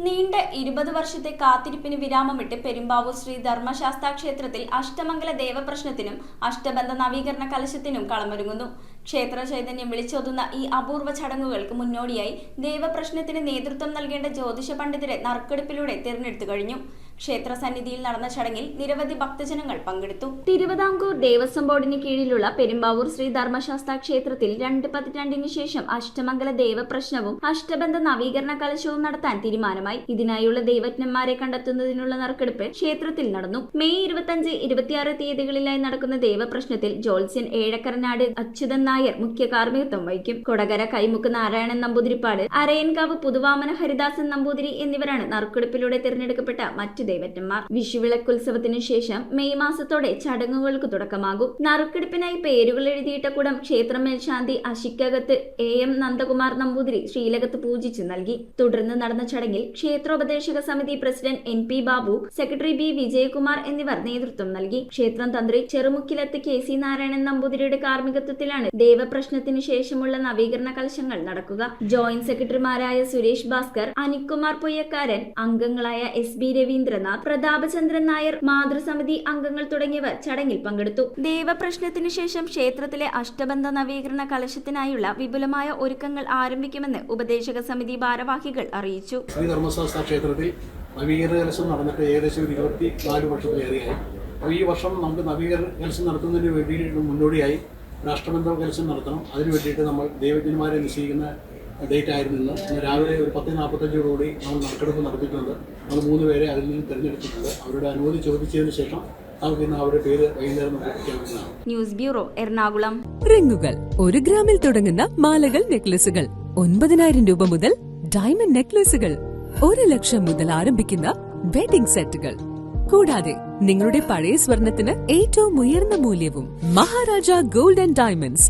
നീണ്ട 20 വർഷത്തെ കാത്തിരിപ്പിന് വിരാമമിട്ട് പെരുമ്പാവൂർ ശ്രീ ധർമ്മശാസ്താ ക്ഷേത്രത്തിൽ അഷ്ടമംഗല ദേവപ്രശ്നത്തിനും അഷ്ടബന്ധ നവീകരണ കലശത്തിനും കളമൊരുങ്ങുന്നു. ക്ഷേത്ര ചൈതന്യം വിളിച്ചോതുന്ന ഈ അപൂർവ ചടങ്ങുകൾക്ക് മുന്നോടിയായി ദേവപ്രശ്നത്തിന് നേതൃത്വം നൽകേണ്ട ജ്യോതിഷ പണ്ഡിതരെ നറുക്കെടുപ്പിലൂടെ തിരഞ്ഞെടുത്തു കഴിഞ്ഞു. ക്ഷേത്ര സന്നിധിയിൽ നടന്ന ചടങ്ങിൽ നിരവധി ഭക്തജനങ്ങൾ പങ്കെടുത്തു. തിരുവിതാംകൂർ ദേവസ്വം ബോർഡിന് കീഴിലുള്ള പെരുമ്പാവൂർ ശ്രീ ധർമ്മശാസ്താ ക്ഷേത്രത്തിൽ 2 പതിറ്റാണ്ടിന് ശേഷം അഷ്ടമംഗല ദേവപ്രശ്നവും അഷ്ടബന്ധ നവീകരണ കലശവും നടത്താൻ തീരുമാനമായി. ഇതിനായുള്ള ദൈവജ്ഞന്മാരെ കണ്ടെത്തുന്നതിനുള്ള നറുക്കെടുപ്പ് ക്ഷേത്രത്തിൽ നടന്നു. മെയ് 25, 26 തീയതികളിലായി നടക്കുന്ന ദേവപ്രശ്നത്തിൽ ജ്യോത്സ്യൻ ഏഴക്കരനാട് അച്യുതൻ നായർ മുഖ്യ കാർമ്മികത്വം വഹിക്കും. കൊടകര കൈമുക്ക് നാരായണൻ നമ്പൂതിരിപ്പാട്, അരയൻകാവ് പുതുവാമന ഹരിദാസൻ നമ്പൂതിരി എന്നിവരാണ് നറുക്കെടുപ്പിലൂടെ തിരഞ്ഞെടുക്കപ്പെട്ട മറ്റ് ദേവജ്ഞന്മാർ. വിഷുവിളക്കുത്സവത്തിനു ശേഷം മെയ് മാസത്തോടെ ചടങ്ങുകൾക്ക് തുടക്കമാകും. നറുക്കെടുപ്പിനായി പേരുകൾ എഴുതിയിട്ട കുടം ക്ഷേത്ര മേൽശാന്തി അശിക്കകത്ത് AM നന്ദകുമാർ നമ്പൂതിരി ശ്രീലകത്ത് പൂജിച്ചു നൽകി. തുടർന്ന് നടന്ന ചടങ്ങിൽ ക്ഷേത്രോപദേശക സമിതി president NP Babu, secretary B Vijayakumar എന്നിവർ നേതൃത്വം നൽകി. ക്ഷേത്രം തന്ത്രി ചെറുമുക്കിലത്ത് KC നാരായണൻ നമ്പൂതിരിയുടെ കാർമ്മികത്വത്തിലാണ് ദേവപ്രശ്നത്തിനു ശേഷമുള്ള നവീകരണ കലശങ്ങൾ നടക്കുക. ജോയിന്റ് സെക്രട്ടറിമാരായ സുരേഷ് ഭാസ്കർ, അനിൽകുമാർ പൊയ്യക്കാരൻ, അംഗങ്ങളായ SB രവീന്ദ്രനാഥ്, പ്രതാപചന്ദ്രൻ നായർ, മാതൃസമിതി അംഗങ്ങൾ തുടങ്ങിയവർ ചടങ്ങിൽ പങ്കെടുത്തു. ദേവപ്രശ്നത്തിനു ശേഷം ക്ഷേത്രത്തിലെ അഷ്ടബന്ധ നവീകരണ കലശത്തിനായുള്ള വിപുലമായ ഒരുക്കങ്ങൾ ആരംഭിക്കുമെന്ന് ഉപദേശക സമിതി ഭാരവാഹികൾ അറിയിച്ചു. ശ്രീ ധർമ്മശാസ്താ ക്ഷേത്രത്തിൽ നവീകരണ കലശം നടന്നിട്ട് ഏകദേശം 24 വർഷത്തിലേറെയായി. ഈ വർഷം നമുക്ക് നവീകരണ കലശം നടത്തുന്നതിന് വേണ്ടിയിട്ട് മുന്നോടിയായി രാഷ്ട്രബന്ധ കലശം നടത്തണം. അതിനു വേണ്ടിയിട്ട് നമ്മൾ ദൈവജ്ഞന്മാരെ നിശ്ചയിക്കുന്ന ഡേറ്റ് ആയിരുന്നു ഇന്ന് രാവിലെ ഒരു 10:45 നമ്മൾ നറുക്കെടുപ്പ് നടത്തിയിട്ടുണ്ട്. നമ്മൾ 3 പേരെ അതിൽ നിന്ന് തിരഞ്ഞെടുത്തിട്ടുണ്ട്. അവരുടെ അനുമതി ചോദിച്ചതിന് ശേഷം നമുക്ക് ഇന്ന് അവരുടെ പേര് വൈകുന്നേരം പ്രഖ്യാപിക്കുന്നതാണ്. News bureau, Ernakulam. റിങ്ങുകൾ 1 ഗ്രാമിൽ തുടങ്ങുന്ന മാലകൾ, നെക്ലസുകൾ 9,000 രൂപ മുതൽ ഡയമണ്ട് നെക്ലസുകൾ 1 ലക്ഷം മുതൽ ആരംഭിക്കുന്ന വെഡിംഗ് സെറ്റുകൾ, കൂടാതെ നിങ്ങളുടെ പഴയ സ്വർണത്തിന് ഏറ്റവും ഉയർന്ന മൂല്യവും. Maharaja gold and diamonds,